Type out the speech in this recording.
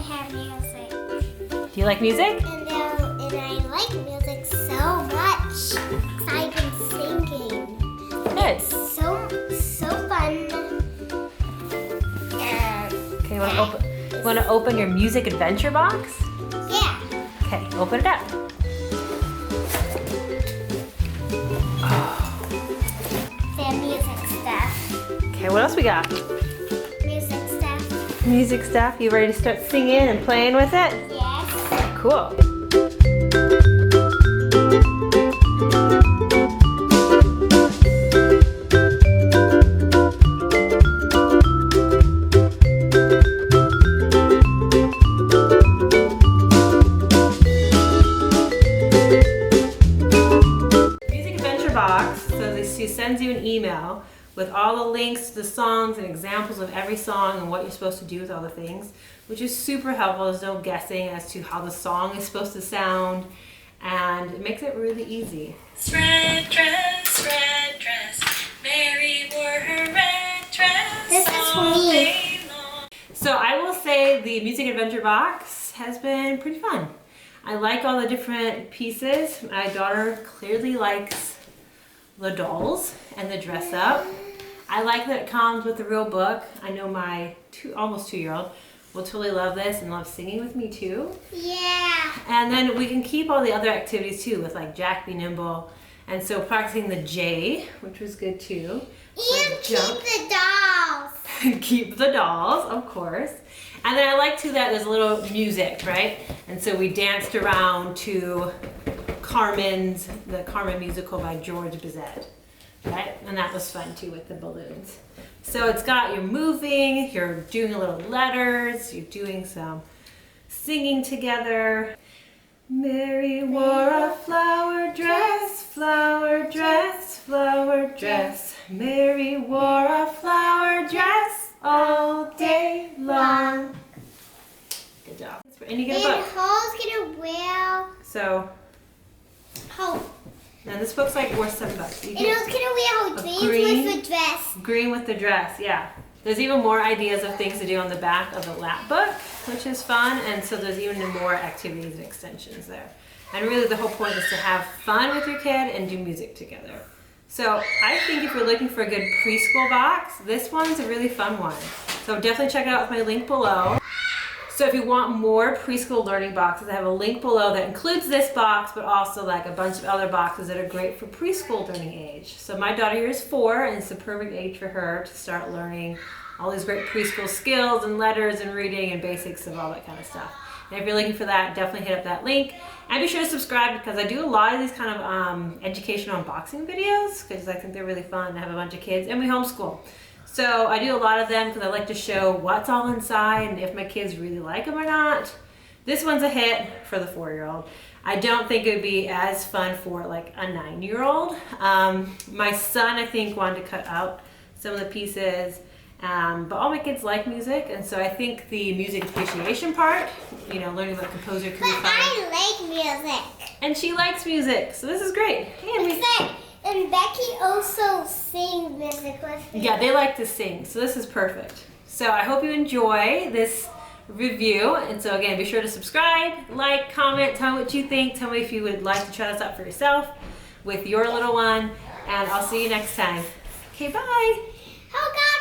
have music. Do you like music? And I like music so much. 'Cause I've been singing. Good. So fun. Okay, want to open your music adventure box? Yeah. Okay, open it up. The music stuff. Okay, what else we got? Music stuff. Music stuff. You ready to start singing and playing with it? Yes. Cool. She sends you an email with all the links to the songs and examples of every song and what you're supposed to do with all the things, which is super helpful. There's no guessing as to how the song is supposed to sound, and it makes it really easy. Red dress, Mary wore her red dress. This is for me. So I will say the Music Adventure box has been pretty fun. I like all the different pieces. My daughter clearly likes the dolls and the dress up. I like that it comes with a real book. I know my almost 2-year-old will totally love this and love singing with me too. Yeah. And then we can keep all the other activities too with like Jack Be Nimble. And so practicing the J, which was good too. And keep the dolls. Keep the dolls, of course. And then I like too that there's a little music, right? And so we danced around to the Carmen musical by George Bizet, right? And that was fun too with the balloons. So it's got, you're moving, you're doing a little letters, you're doing some singing together. Mary wore a flower dress, flower dress, flower dress. Mary wore a flower dress all day long. Good job. And you get a book. And Paul's gonna wear. So, Oh. and this book's like worth $7. And I was gonna wear green with the dress. Green with the dress, yeah. There's even more ideas of things to do on the back of the lap book, which is fun. And so there's even more activities and extensions there. And really the whole point is to have fun with your kid and do music together. So I think if you're looking for a good preschool box, this one's a really fun one. So definitely check it out with my link below. So if you want more preschool learning boxes, I have a link below that includes this box, but also like a bunch of other boxes that are great for preschool learning age. So my daughter here is 4, and it's the perfect age for her to start learning all these great preschool skills and letters and reading and basics of all that kind of stuff. And if you're looking for that, definitely hit up that link. And be sure to subscribe because I do a lot of these kind of educational unboxing videos because I think they're really fun. I have a bunch of kids and we homeschool. So I do a lot of them because I like to show what's all inside and if my kids really like them or not. This one's a hit for the 4-year-old. I don't think it would be as fun for like a 9-year-old. My son, I think, wanted to cut out some of the pieces, but all my kids like music, and so I think the music appreciation part, you know, learning about composer can be fun. But I like music. And she likes music, so this is great. Hey, And Becky also sings music with me. yeah, they like to sing, so this is perfect. So I hope you enjoy this review, and so again, be sure to subscribe, like, comment, tell me what you think, tell me if you would like to try this out for yourself with your little one, and I'll see you next time. Okay, bye. Oh God.